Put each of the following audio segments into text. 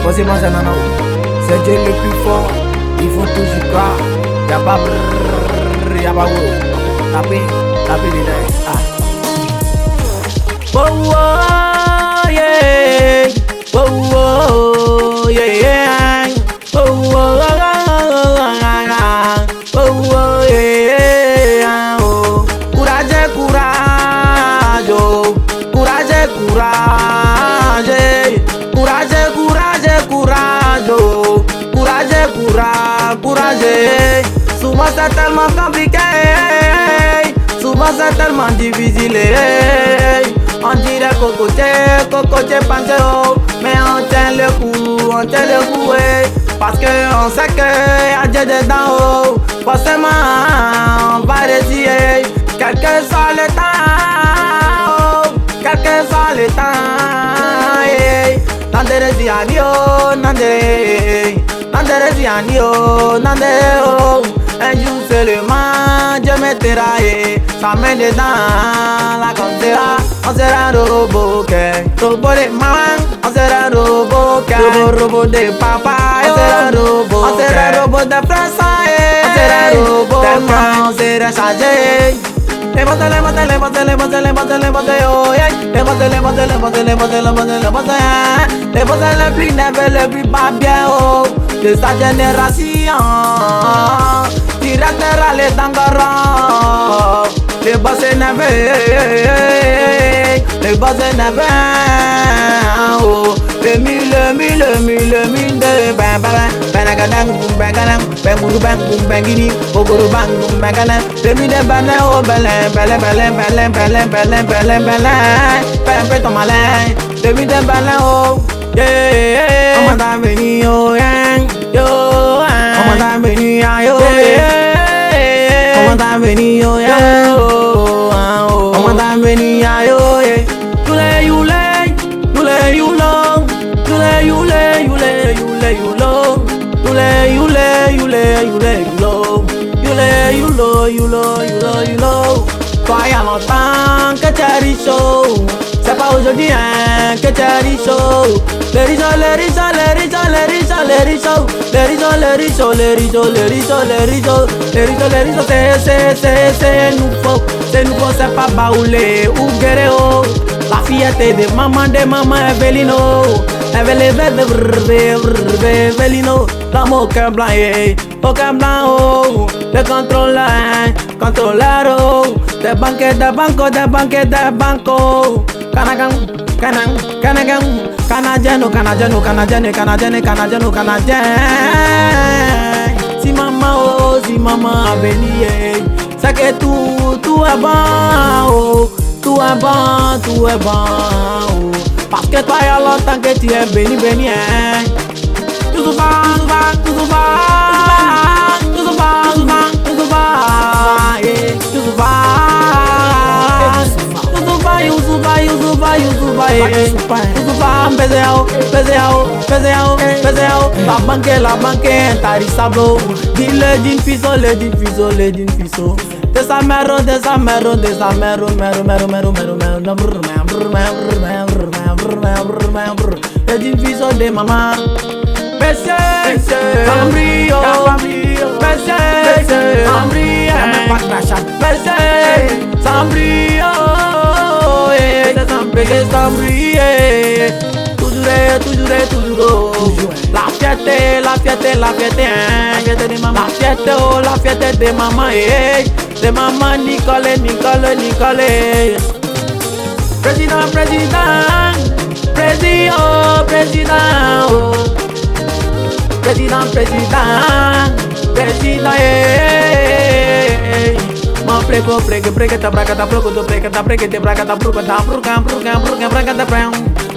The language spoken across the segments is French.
Forcément c'est nana. C'est Dieu le plus fort. Il faut toujours croire. Y'a pas brrrr, y'a pas gros. Tapez les nerfs. Ah. Oh oh yeah. Oh oh yeah. Oh oh yeah. Oh. Courage, courage. Courage, courage. Courage, courage, courage. Courage, courage, courage. Souvent c'est tellement compliqué. Souvent c'est tellement difficile. On dirait cocotier, pensez mais on tient le coup, parce que on sait que y'a Dieu dedans, forcément on va réussir, quel que soit le temps, quel que soit le temps, nandere zianio, nandere zianio, un jour seulement Dieu mettra sa main dedans, la comptera, on sera robot, robot de maman, on sera robot, robot de papa, on sera robot de frère, on sera robot, tellement on sera chargé. Les plus nerveux, les plus pas bien de sa génération. Tu resteras les tangarons. Les boss nerveux, les boss nerveux. Le mille de banagadang, banganang, banguru bang, bangini, oguru bang, banganang. Le mille de banao, belen, fais ton malin. Le mille de banao, yeah. On m'a venu, yo, on m'a venu, yo, on m'a venu, yo, on m'a venu, yo, Toi y'a longtemps que tu es riche, c'est pas aujourd'hui que tu es riche. C'est nouveau, c'est pas baoulé ou guerrero. La fillette de maman Evelino, Evelino, dans mon cœur blanc, le contrôleur, des banques, Canadien. Si maman a venu, c'est que tout est bon, tout est bon, parce que toi y'a longtemps que tu es béni, tout va, la banque intarissable. Dis-le d'une fiso, de sa mère, le d'une fiso de maman. Monsieur, Cambrio, monsieur, toujours. La fierté de maman, de maman Nicole. Président, ma prega, ta braga, ta broco, ta prega, ta braga, ta broco, ta braga, ta brown.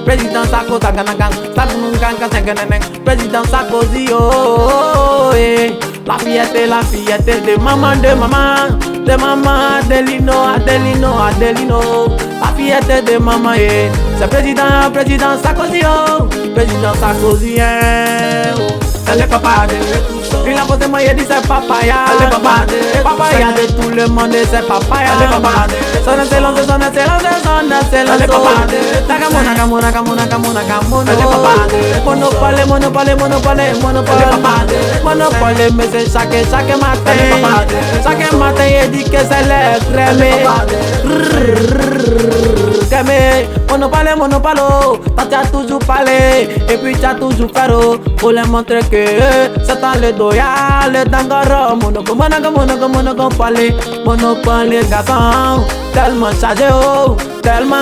Président Sarko, ta ganagang, ta gungang, Président Sarkozy, oh, la fillette de maman, Adelino, la fillette de maman, c'est président Sarkozy, oh, président Sarkozy, oh. elle est papa de. Il a posé moi, il dit c'est papaya. Elle est papa de. Papaya de tout le monde, c'est papaya. Elle est papa de. Son excellence, son excellence, son excellence. Elle est papa de. Nakamona, kamona, kamona, kamona, kamona. Elle est papa de. Monopole, monopole, monopole, monopole. Elle est papa de. Monopole, mais c'est chaque matin. Elle est papa de. Chaque matin, il dit que c'est l'air crémé. Crémé. Monopole, monopole. Tu as toujours parlé et puis tu as toujours fait pour leur montrer que c'est dans le doya, le dangaro. Monopole, monopole, garçon. Tellement chargé, tellement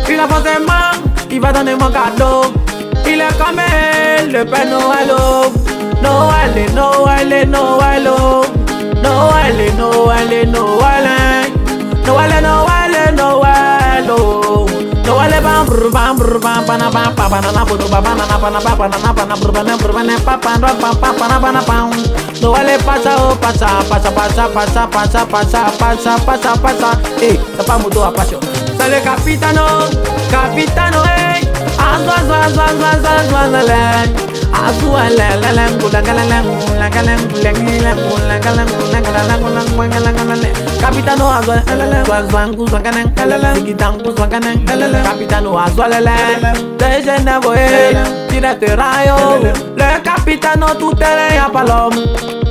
il a forcément, il va donner mon cadeau. Il est comme le Père Noël. Noël, Noël, Noël, Noël, Noël, Noël. Noël, Noël, Noël, Noël, bam bam bam bam bam bam. Noël passa. Eh, c'est pas moto à passion. C'est le capitano, capitano, eh. Capitano le capitano tout est là, y'a pas l'homme.